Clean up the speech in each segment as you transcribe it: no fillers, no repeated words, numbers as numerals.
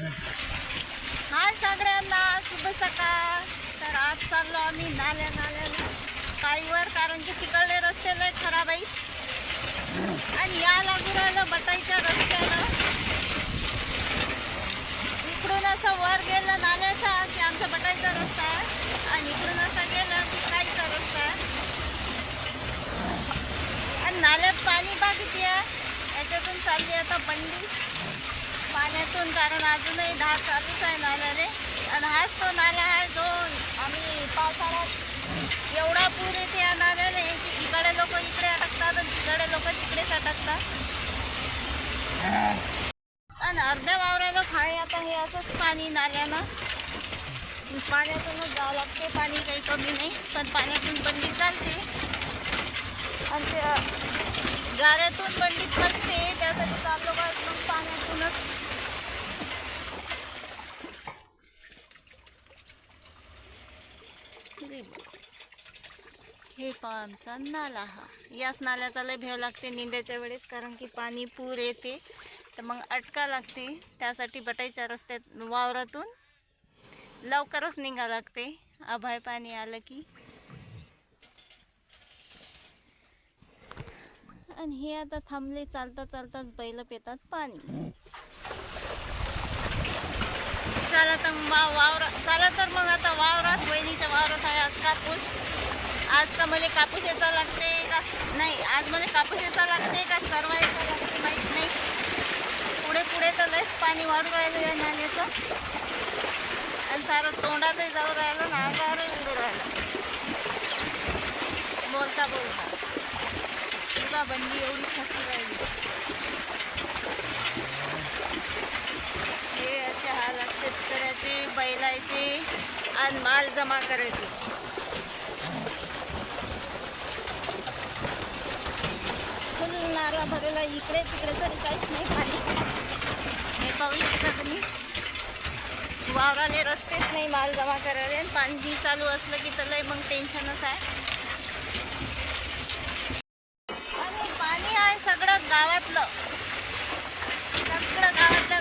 हाय सगळ्यांना, शुभ सकाळ. तर आज चाललो आम्ही नाल्याला काळीवर, कारण की तिकडले रस्ते लय खराब आहेत आणि या लागू राहिलं बटाईच्या रस्त्यानं. इकडून असं वर गेलं नाल्याचा की आमच्या बटाईचा रस्ता आहे आणि इकडून असं गेलं की काळीचा रस्ता आहे. आणि नाल्यात पाणी बा किती आहे, याच्यातून चालली आता बंडी पाण्यातून, कारण अजूनही धार चालूच आहे नाल्याने. आणि हाच तो नाला आहे जो आम्ही पावसाळ्यात एवढा पूर येते या नाल्याने की इकडे लोक इकडे अटकतात आणि तिकडे लोक तिकडेच अटकतात. आणि अर्ध्या वावराला खाय आता हे असंच पाणी नाल्यानं, पाण्यातूनच जावं लागते. पाणी काही कमी नाही, पण पाण्यातून बंडी चालते आणि त्या गाऱ्यातून बंडी फसते. त्यासाठी चाललो का मग पाण्यातूनच. हे आमचा नाला, हा याच नाल्याचा लय भ्याव लागते निंद्याच्या वेळेस, कारण की पाणी पूर येते तर मग अटका लागते. त्यासाठी बटाईच्या रस्त्यात वावरातून लवकरच निघा लागते आभाळ पाणी आलं की. आणि हे आता थांबले, चालता चालताच बैल पितात पाणी. चला तर मग आता वावरात, वहिनीच्या वावरात आहे आज कापूस. आज का मला कापूस याचा लागते का नाही, आज मला कापूस याचा लागते का सर्व याचा लागते माहीत नाही. पुढे तर लयच पाणी वाढू राहिलं या नाल्याचं आणि सारं तोंडातही जाऊ राहिलं ना, अंगावरही उडू राहिलं बोलता तुला बंडी एवढी फसू राहिली. हे असे हाल शेतकऱ्याचे, बैलाचे आणि माल जमा करायचे. फुल नाला भरलेला, इकडे तिकडे तरी काहीच नाही पाणी. हे पाहू शकता तुम्ही, वावराले रस्तेच नाही माल जमा करायला. आणि पाणी चालू असलं की तर लय मग टेन्शनच आहे. आणि पाणी आहे सगळं गावातलं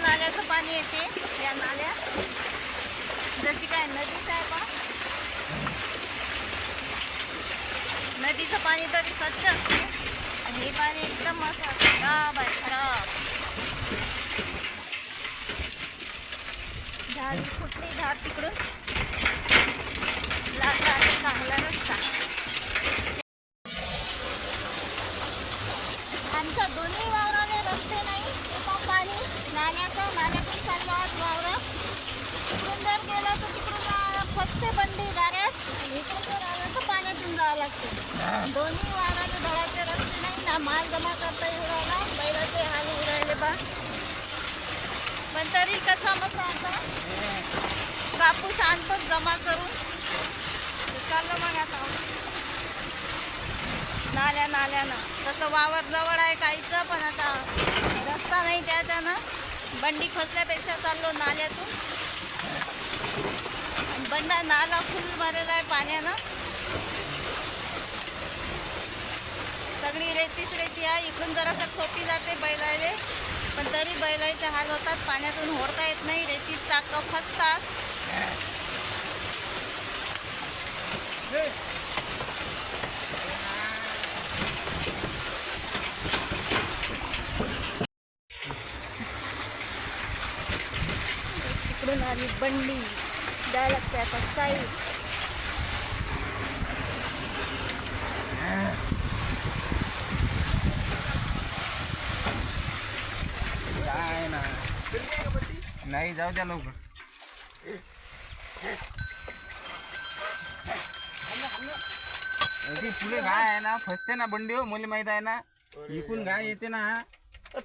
नाल्याचं पाणी येते. या नाल्या जशी काय नदीच आहे पा, नदीचं पाणी तरी स्वच्छ असते आणि हे पाणी एकदम असं खराब आहे, खराब. झाड कुठली झाड तिकडून लागला आहे चांगला रस्ता. आमच्या दोन्ही वावराने रस्ते नाही, पाणी नाल्यातून चाललो आज वावरात. तिकडून जर गेलं तर तिकडून फसते बंडी गाड्यात, इकडून जर आलं तर पाण्यातून जावं लागते. दोन्ही वावराचे धडाचे रस्ते नाही ना, माल जमा करता येऊ राहिला, बैलाचे हाल होऊ राहिले बा. पण तरी कसं मग आता कापूस आणतोच जमा करून चाललं मग आता नाल्यानं. तसं वावर जवळ आहे काहीचं, पण आता रस्ता नाही त्याच्यानं बंडी फसल्यापेक्षा चाललो नाल्यातून. बंडा नाला फुल भरलेला आहे पाण्यानं, सगळी रेती आहे. इकडून जरासं सोपी जाते बैलाले, पण तरी बैलाचे हाल होतात. पाण्यातून होडता येत नाही, रेतीत चाकं फसतात. तिकडून आली बंडी, द्यायला लागते आता साईड. नाही जाऊ द्या लवकर. पुढे गाय आहे ना, फसते ना बंडी. हो मला माहित आहे ना, इकून गाय येते ना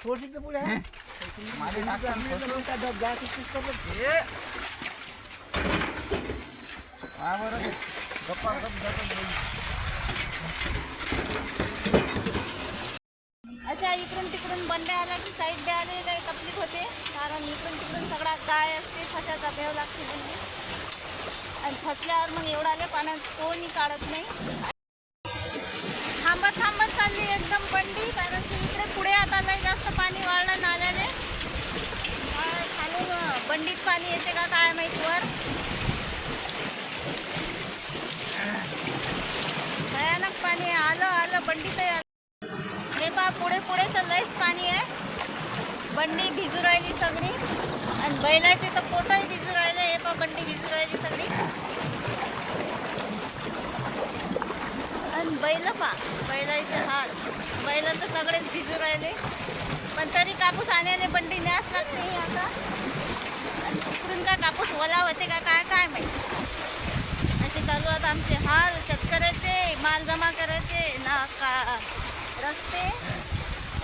थोडी पुढे गप्पा अच्छा. इकडून तिकडून बंड्या आल्या की साईड द्यायला काही तकलीफ होते, कारण इकडून तिकडून सगळा गाय असते, फशाचा भेव लागते बंडी. आणि फसल्यावर मग एवढाले पाण्यात कोणी काढत नाही. थांबत चालली एकदम बंडी, कारण की इकडे पुढे आता लय जास्त पाणी वाढलं नाल्याने. खालून बंडीत पाणी येते का काय माहित वर. भयानक पाणी आहे. आलं बंडीतही आलं. हे पहा पुढे पुढे तर लयच पाणी आहे. बंडी भिजू राहिली सगळी आणि बैलाचे तर पोटही भिजू राहिले. हे पहा बंडी भिजू राहिली सगळी आणि बैल पहा बैलाचे हाल. बैल तर सगळेच भिजू राहिले पण तरी कापूस आणायला बंडी न्यास लागते आता. आणि तिकडून का कापूस ओला होते का काय काय माहिती. असे चालू आहेत आमचे हाल शेतकऱ्याचे. माल जमा करायचे ना का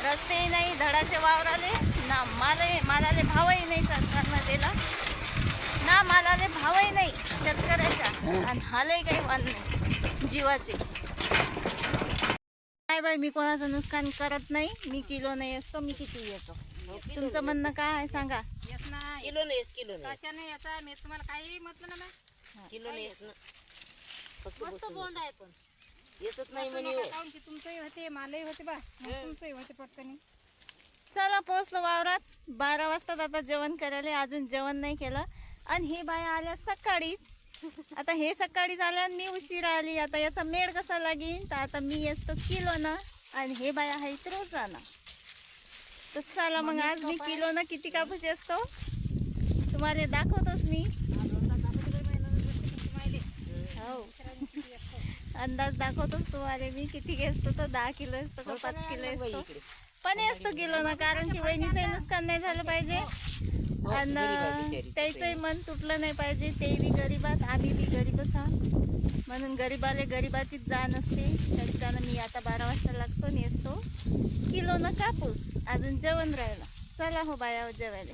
रस्ते नाही धडाचे वावराले ना मालाले भावही नाही सरकारनं दिला ना. मालाले भावही नाही शेतकऱ्याच्या आणि हालही काही वाल नाही जीवाचे. काय बाई मी कोणाचं नुकसान करत नाही. मी किलो नाही असतो मी किती येतो. तुमचं म्हणणं काय आहे सांगा. येत ना किलो नाही किलो नाही कशाने याचा मी तुम्हाला काही म्हटलं ना मग किलो नाही येत ना. फक्त मस्त बोंड आहे पण येतच नाही असं म्हणे नका हो. काहून की तुमचंही होते मालही होते बा मग तुमचंही होते पटकन. चला पोचलो वावरात. 12 वाजता आता जेवण करायला. अजून जेवण नाही केलं आणि हे बाया आल्या सकाळीच. आता हे सकाळीच आल्या आणि मी उशिरा आली. आता याचा मेळ कसा लागेल तर आता मी असतो किलोनं आणि हे बाया आहेत रोजानं. तर चला मग आज मी किलोनं किती कापूस असतो तुम्हाला दाखवतोच मी. हो अंदाज दाखवतोच तुम्हाला मी किती असतो. तो 10 किलो असतो का 5 किलो असतो पण असतो किलो ना. कारण की वहिनीचंही नुकसान नाही झालं पाहिजे आणि त्याचंही मन तुटलं नाही पाहिजे. ते बी गरीबात आम्ही बी गरीबच आहोत म्हणून गरीबाले गरीबाचीच जाण असते. त्याच्यानं मी आता 12 वाजता लागतो आणि असतो किलोनं कापूस. अजून जेवण राहिलं. चला हो बाया जेवायला.